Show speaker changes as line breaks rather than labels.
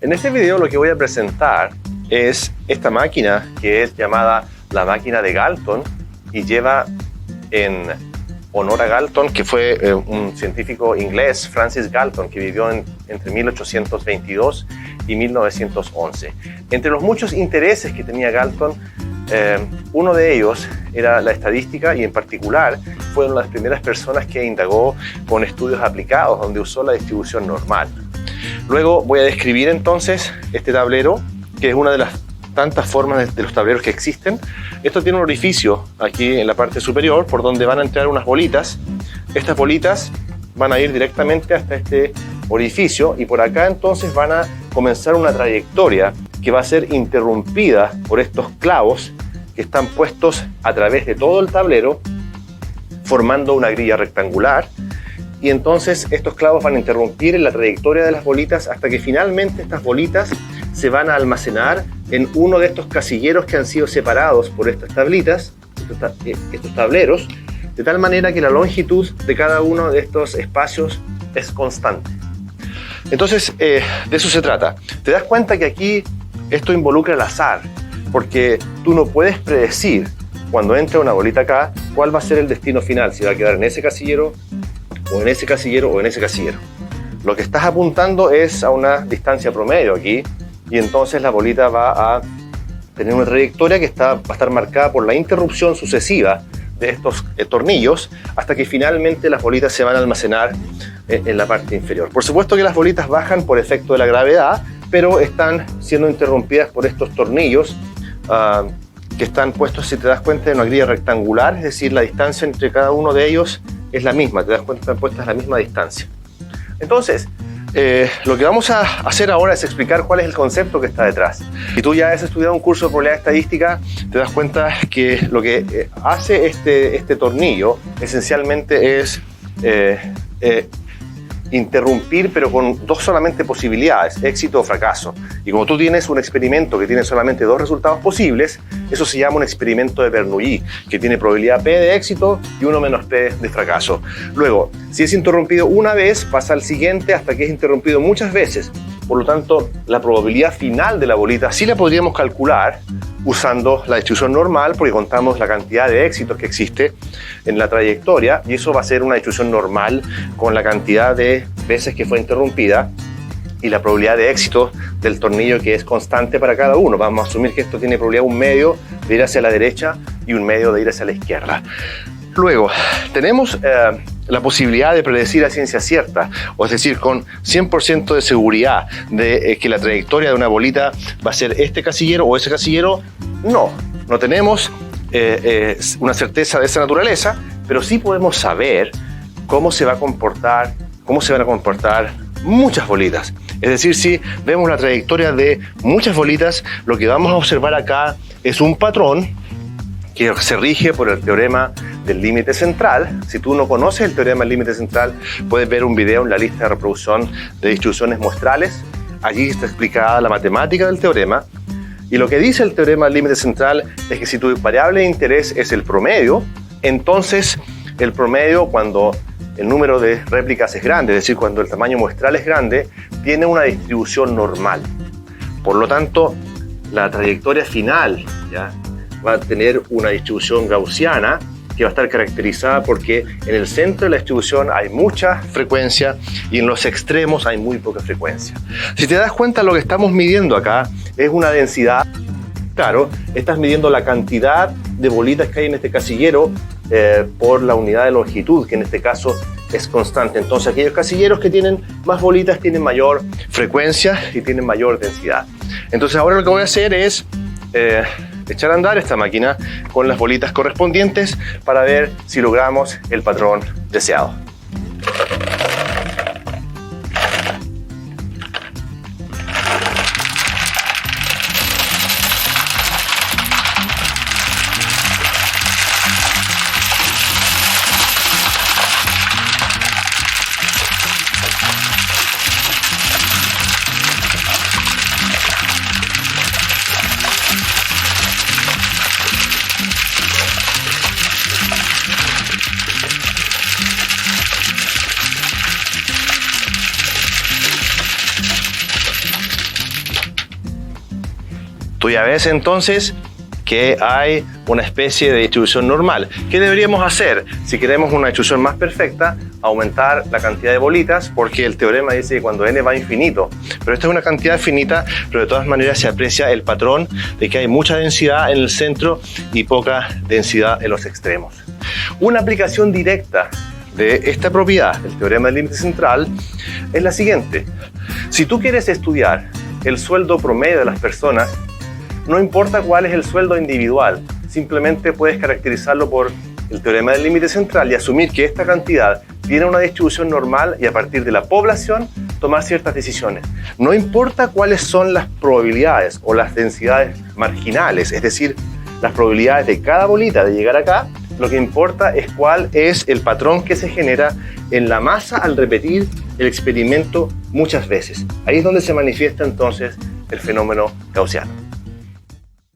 En este video lo que voy a presentar es esta máquina que es llamada la máquina de Galton y lleva en honor a Galton, que fue un científico inglés, Francis Galton, que vivió entre 1822 y 1911. Entre los muchos intereses que tenía Galton, uno de ellos era la estadística y en particular fue una de las primeras personas que indagó con estudios aplicados donde usó la distribución normal. Luego voy a describir entonces este tablero, que es una de las tantas formas de los tableros que existen. Esto tiene un orificio aquí en la parte superior por donde van a entrar unas bolitas. Estas bolitas van a ir directamente hasta este orificio y por acá entonces van a comenzar una trayectoria que va a ser interrumpida por estos clavos que están puestos a través de todo el tablero formando una grilla rectangular, y entonces estos clavos van a interrumpir en la trayectoria de las bolitas hasta que finalmente estas bolitas se van a almacenar en uno de estos casilleros que han sido separados por estas tablitas, estos tableros, de tal manera que la longitud de cada uno de estos espacios es constante. Entonces, de eso se trata. Te das cuenta que aquí esto involucra el azar, porque tú no puedes predecir cuando entra una bolita acá cuál va a ser el destino final, si va a quedar en ese casillero, o en ese casillero, o en ese casillero. Lo que estás apuntando es a una distancia promedio aquí, y entonces la bolita va a tener una trayectoria que va a estar marcada por la interrupción sucesiva de estos tornillos hasta que finalmente las bolitas se van a almacenar en la parte inferior. Por supuesto que las bolitas bajan por efecto de la gravedad, pero están siendo interrumpidas por estos tornillos que están puestos, si te das cuenta, en una grilla rectangular, es decir, la distancia entre cada uno de ellos es la misma, te das cuenta, están puestas a la misma distancia. Entonces, lo que vamos a hacer ahora es explicar cuál es el concepto que está detrás. Si tú ya has estudiado un curso de probabilidad estadística, te das cuenta que lo que hace este tornillo esencialmente es interrumpir, pero con dos solamente posibilidades, éxito o fracaso. Y como tú tienes un experimento que tiene solamente dos resultados posibles, eso se llama un experimento de Bernoulli, que tiene probabilidad P de éxito y 1 menos P de fracaso. Luego, si es interrumpido una vez, pasa al siguiente hasta que es interrumpido muchas veces. Por lo tanto, la probabilidad final de la bolita sí la podríamos calcular usando la distribución normal, porque contamos la cantidad de éxitos que existe en la trayectoria, y eso va a ser una distribución normal con la cantidad de veces que fue interrumpida y la probabilidad de éxito del tornillo, que es constante para cada uno. Vamos a asumir que esto tiene probabilidad un medio de ir hacia la derecha y un medio de ir hacia la izquierda. Luego, tenemos la posibilidad de predecir a ciencia cierta, o es decir, con 100% de seguridad de que la trayectoria de una bolita va a ser este casillero o ese casillero. No tenemos una certeza de esa naturaleza, pero sí podemos saber cómo se van a comportar muchas bolitas. Es decir, si vemos la trayectoria de muchas bolitas, lo que vamos a observar acá es un patrón que se rige por el teorema del límite central. Si tú no conoces el teorema del límite central, puedes ver un video en la lista de reproducción de distribuciones muestrales. Allí está explicada la matemática del teorema. Y lo que dice el teorema del límite central es que si tu variable de interés es el promedio, entonces el promedio, cuando el número de réplicas es grande, es decir, cuando el tamaño muestral es grande, tiene una distribución normal. Por lo tanto, la trayectoria final, ¿ya?, va a tener una distribución gaussiana que va a estar caracterizada porque en el centro de la distribución hay mucha frecuencia y en los extremos hay muy poca frecuencia. Si te das cuenta, lo que estamos midiendo acá es una densidad. Claro, estás midiendo la cantidad de bolitas que hay en este casillero por la unidad de longitud, que en este caso es constante. Entonces, aquellos casilleros que tienen más bolitas tienen mayor frecuencia y tienen mayor densidad. Entonces, ahora lo que voy a hacer es echar a andar esta máquina con las bolitas correspondientes para ver si logramos el patrón deseado. Tú ya ves entonces que hay una especie de distribución normal. ¿Qué deberíamos hacer? Si queremos una distribución más perfecta, aumentar la cantidad de bolitas, porque el teorema dice que cuando n va a infinito, pero esta es una cantidad finita, pero de todas maneras se aprecia el patrón de que hay mucha densidad en el centro y poca densidad en los extremos. Una aplicación directa de esta propiedad, el teorema del límite central, es la siguiente. Si tú quieres estudiar el sueldo promedio de las personas, no importa cuál es el sueldo individual, simplemente puedes caracterizarlo por el teorema del límite central y asumir que esta cantidad tiene una distribución normal y a partir de la población tomar ciertas decisiones. No importa cuáles son las probabilidades o las densidades marginales, es decir, las probabilidades de cada bolita de llegar acá, lo que importa es cuál es el patrón que se genera en la masa al repetir el experimento muchas veces. Ahí es donde se manifiesta entonces el fenómeno gaussiano.